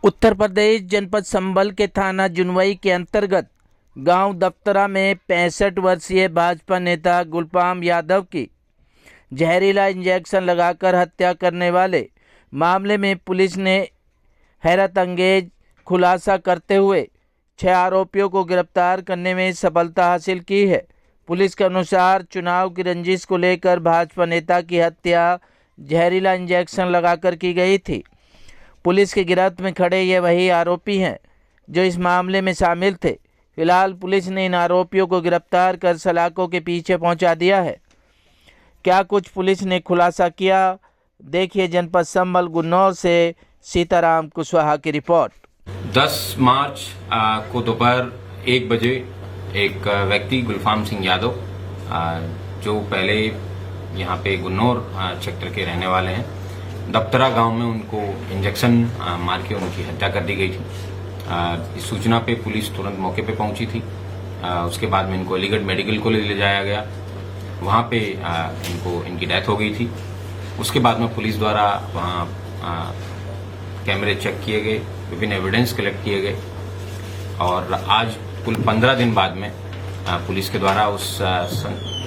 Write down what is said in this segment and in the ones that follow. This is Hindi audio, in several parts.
उत्तर प्रदेश जनपद संभल के थाना जुनवई के अंतर्गत गांव दफ्तरा में 65 वर्षीय भाजपा नेता गुलफाम यादव की जहरीला इंजेक्शन लगाकर हत्या करने वाले मामले में पुलिस ने हैरत अंगेज खुलासा करते हुए 6 आरोपियों को गिरफ्तार करने में सफलता हासिल की है। पुलिस के अनुसार चुनाव की रंजिश को लेकर भाजपा नेता की हत्या जहरीला इंजेक्शन लगाकर की गई थी। पुलिस की गिरफ्त में खड़े ये वही आरोपी हैं जो इस मामले में शामिल थे। फिलहाल पुलिस ने इन आरोपियों को गिरफ्तार कर सलाखों के पीछे पहुंचा दिया है। क्या कुछ पुलिस ने खुलासा किया, देखिए जनपद संभल गुन्नौर से सीताराम कुशवाहा की रिपोर्ट। 10 मार्च को दोपहर 1 बजे एक व्यक्ति गुलफाम सिंह यादव जो पहले यहाँ पे गुन्नौर क्षेत्र के रहने वाले हैं, दफ्तरा गांव में उनको इंजेक्शन मार के उनकी हत्या कर दी गई थी। इस सूचना पे पुलिस तुरंत मौके पे पहुंची थी। उसके बाद में इनको अलीगढ़ मेडिकल कॉलेज ले जाया गया, वहां पे इनकी डेथ हो गई थी। उसके बाद में पुलिस द्वारा वहां कैमरे चेक किए गए, विभिन्न एविडेंस कलेक्ट किए गए और आज कुल 15 दिन बाद में पुलिस के द्वारा उस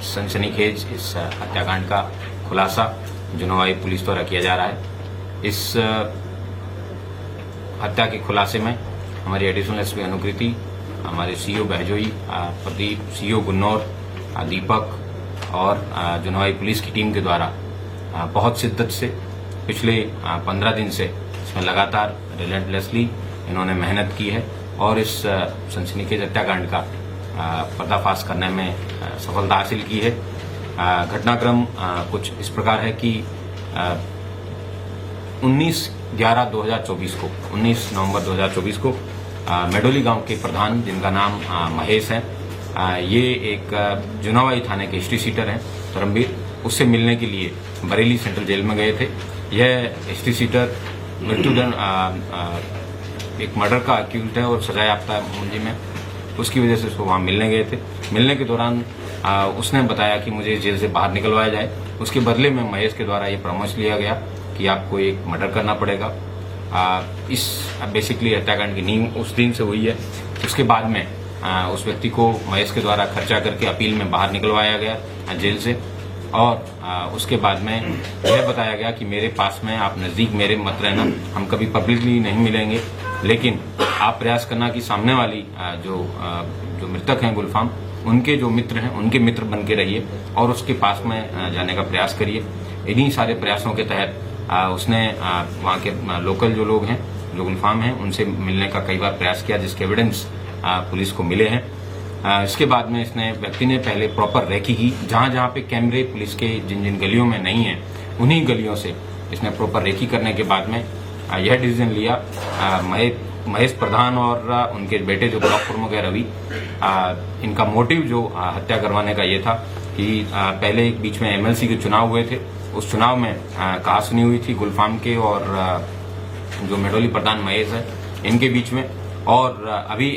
सनसनीखेज इस हत्याकांड का खुलासा जुनवाई पुलिस द्वारा किया जा रहा है। इस हत्या के खुलासे में हमारी एडिशनल एसपी अनुकृति, हमारे सीओ बहजोई, प्रदीप, सीओ गुन्नौर, दीपक और जुनवाई पुलिस की टीम के द्वारा बहुत शिद्दत से पिछले 15 दिन से इसमें लगातार रिलेंटलेसली इन्होंने मेहनत की है और इस सनसनीखेज हत्याकांड का पर्दाफाश करने में सफलता हासिल की है। घटनाक्रम कुछ इस प्रकार है कि 19 नवंबर 2024 को मेडोली गांव के प्रधान, जिनका नाम महेश है, ये एक जुनावाई थाने के हिस्ट्री सीटर हैं धर्मवीर, उससे मिलने के लिए बरेली सेंट्रल जेल में गए थे। यह हिस्ट्री सीटर मृत्युदंड एक मर्डर का अक्यूज्ड है और सजा याफ्ता मुलजिम है। उसकी वजह से उसको वहां मिलने गए थे। मिलने के दौरान उसने बताया कि मुझे जेल से बाहर निकलवाया जाए। उसके बदले में महेश के द्वारा ये परामर्श लिया गया कि आपको एक मर्डर करना पड़ेगा। इस बेसिकली हत्याकांड की नींव उस दिन से हुई है। उसके बाद में उस व्यक्ति को महेश के द्वारा खर्चा करके अपील में बाहर निकलवाया गया जेल से और उसके बाद में यह बताया गया कि मेरे पास में आप नजदीक मेरे मत रहना, हम कभी पब्लिकली नहीं मिलेंगे, लेकिन आप प्रयास करना कि सामने वाली जो मृतक हैं गुलफाम, उनके जो मित्र हैं उनके मित्र बन के रहिए और उसके पास में जाने का प्रयास करिए। इन्हीं सारे प्रयासों के तहत उसने वहाँ के लोकल जो लोग हैं, जो गुलफाम हैं, उनसे मिलने का कई बार प्रयास किया, जिसके एविडेंस पुलिस को मिले हैं। इसके बाद में इसने व्यक्ति ने पहले प्रॉपर रेकी की, जहां जहां पे कैमरे पुलिस के जिन जिन गलियों में नहीं है उन्हीं गलियों से इसने प्रॉपर रेकी करने के बाद में यह डिसीजन लिया। महेश प्रधान और उनके बेटे जो ब्लॉक प्रमुख है रवि, इनका मोटिव जो हत्या करवाने का ये था कि पहले एक बीच में एमएलसी के चुनाव हुए थे। उस चुनाव में कहा सुनी हुई थी गुलफाम के और जो मेडोली प्रधान महेश है इनके बीच में, और अभी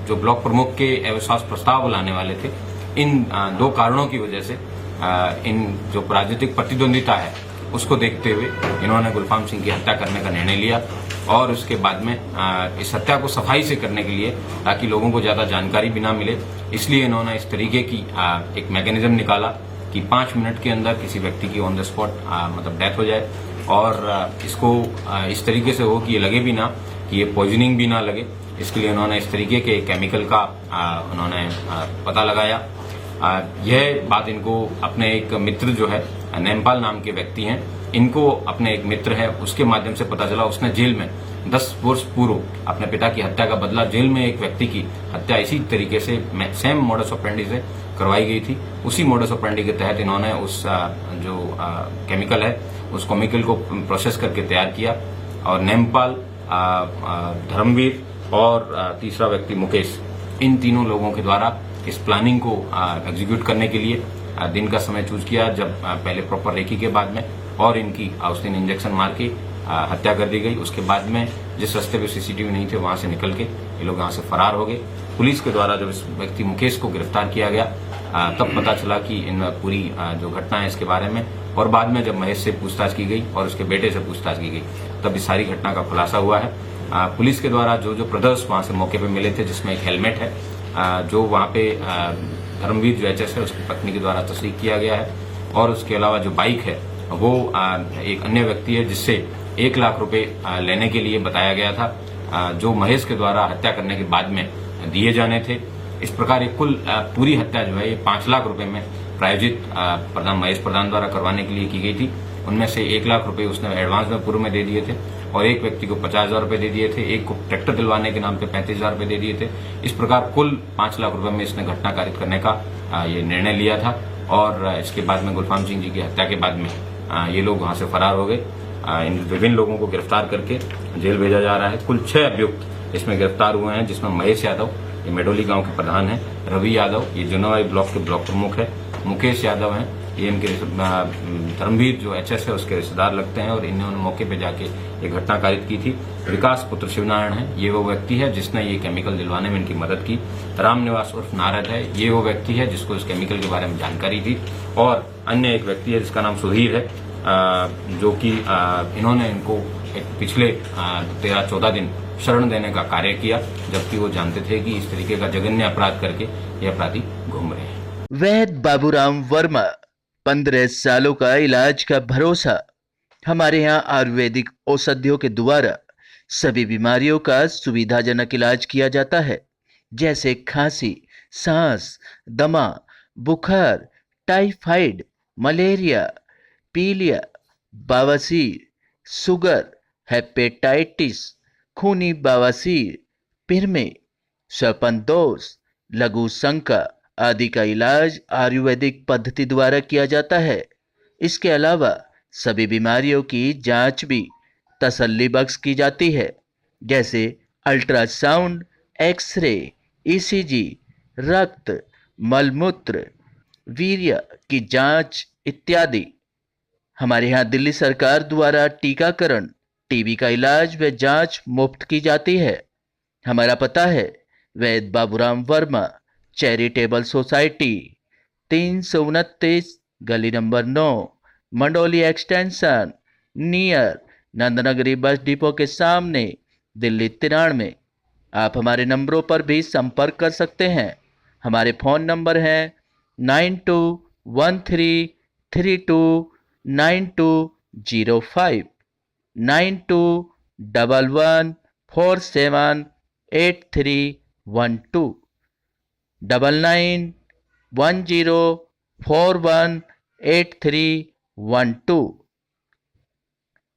जो ब्लॉक प्रमुख के अविश्वास प्रस्ताव लाने वाले थे, इन 2 कारणों की वजह से इन जो राजनीतिक प्रतिद्वंदिता है उसको देखते हुए इन्होंने गुलफाम सिंह की हत्या करने का निर्णय लिया। और उसके बाद में इस हत्या को सफाई से करने के लिए, ताकि लोगों को ज्यादा जानकारी भी ना मिले, इसलिए इन्होंने इस तरीके की एक मैकेनिज्म निकाला कि 5 मिनट के अंदर किसी व्यक्ति की ऑन द स्पॉट मतलब डेथ हो जाए और इसको इस तरीके से हो कि ये लगे भी ना कि ये पॉइजनिंग भी ना लगे। इसके लिए उन्होंने इस तरीके के केमिकल का उन्होंने पता लगाया। यह बात इनको अपने एक मित्र जो है नेमपाल नाम के व्यक्ति हैं, इनको अपने एक मित्र है उसके माध्यम से पता चला। उसने जेल में 10 वर्ष पूर्व अपने पिता की हत्या का बदला, जेल में एक व्यक्ति की हत्या इसी तरीके से सेम मोडस ऑपरेंडी से करवाई गई थी। उसी मोडस ऑपरेंडी के तहत इन्होंने उस जो केमिकल है उस केमिकल को प्रोसेस करके तैयार किया और नेमपाल, धर्मवीर और तीसरा व्यक्ति मुकेश, इन तीनों लोगों के द्वारा इस प्लानिंग को एग्जीक्यूट करने के लिए दिन का समय चूज किया, जब पहले प्रॉपर रेकी के बाद में और इनकी उस दिन इंजेक्शन मार के हत्या कर दी गई। उसके बाद में जिस रास्ते पे सीसीटीवी नहीं थे वहां से निकल के ये लोग यहाँ से फरार हो गए। पुलिस के द्वारा जब इस व्यक्ति मुकेश को गिरफ्तार किया गया तब पता चला कि इन पूरी जो घटना है इसके बारे में, और बाद में जब महेश से पूछताछ की गई और उसके बेटे से पूछताछ की गई तब इस सारी घटना का खुलासा हुआ है। पुलिस के द्वारा जो जो ब्रदर्स वहां से मौके पे मिले थे, जिसमें एक हेलमेट है जो वहां पे धर्मवीर जो एचएस है उसकी पत्नी के द्वारा तस्दीक किया गया है, और उसके अलावा जो बाइक है वो एक अन्य व्यक्ति है जिससे 1 लाख रुपए लेने के लिए बताया गया था, जो महेश के द्वारा हत्या करने के बाद में दिए जाने थे। इस प्रकार ये कुल पूरी हत्या जो है ये 5 लाख रुपए में प्रायोजित प्रधान महेश प्रधान द्वारा करवाने के लिए की गई थी। उनमें से 1 लाख रुपए उसने एडवांस में पूर्व में दे दिए थे, और एक व्यक्ति को 50,000 रुपए दे दिए थे, एक को ट्रैक्टर दिलवाने के नाम पे 35,000 रुपए दे दिए थे। इस प्रकार कुल 5 लाख रुपए में इसने घटना कारित करने का ये निर्णय लिया था, और इसके बाद में गुलफाम सिंह जी की हत्या के बाद में ये लोग वहां से फरार हो गए। इन विभिन्न लोगों को गिरफ्तार करके जेल भेजा जा रहा है। कुल 6 अभियुक्त इसमें गिरफ्तार हुए हैं, जिसमें महेश यादव, ये मेडोली गांव के प्रधान है, रवि यादव ये जुनवाई ब्लॉक के ब्लॉक प्रमुख है, मुकेश यादव हैं, ये इनके धर्मवीर जो एचएस है उसके रिश्तेदार लगते हैं, और इन्होंने मौके पे जाके ये घटना कारित की थी। विकास पुत्र शिवनारायण है, ये वो व्यक्ति है जिसने ये केमिकल दिलवाने में इनकी मदद की। रामनिवास उर्फ नारद है, ये वो व्यक्ति है जिसको इस केमिकल के बारे में जानकारी थी, और अन्य एक व्यक्ति है जिसका नाम सुधीर है, जो कि इन्होंने इनको एक पिछले 13-14 दिन शरण देने का कार्य किया, जबकि वो जानते थे कि इस तरीके का जघन्य अपराध करके ये अपराधी घूम रहे हैं। वैद बाबूराम वर्मा, 15 सालों का इलाज का भरोसा। हमारे यहाँ आयुर्वेदिक औषधियों के द्वारा सभी बीमारियों का सुविधाजनक इलाज किया जाता है, जैसे खांसी, सांस, दमा, बुखार, टाइफाइड, मलेरिया, पीलिया, बवासीर, शुगर, हेपेटाइटिस, खूनी बवासीर, पिरमे, सर्पदोष, लघु शंका आदि का इलाज आयुर्वेदिक पद्धति द्वारा किया जाता है। इसके अलावा सभी बीमारियों की जांच भी तसल्ली बख्श की जाती है, जैसे अल्ट्रासाउंड, एक्सरे, ईसीजी, रक्त, मलमूत्र, वीर्य की जांच इत्यादि। हमारे यहाँ दिल्ली सरकार द्वारा टीकाकरण, टीबी का इलाज व जांच मुफ्त की जाती है। हमारा पता है वैद बाबूराम वर्मा चैरिटेबल सोसाइटी, 329 गली number 9, Mandoli extension, near Nand Nagri bus depot के सामने, दिल्ली 93। आप हमारे नंबरों पर भी संपर्क कर सकते हैं। हमारे फ़ोन नंबर हैं 9213329205, 9211478312, 9910418312।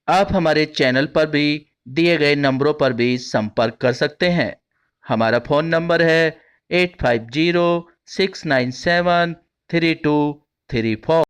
आप हमारे चैनल पर भी दिए गए नंबरों पर भी संपर्क कर सकते हैं। हमारा फ़ोन नंबर है 8506973234।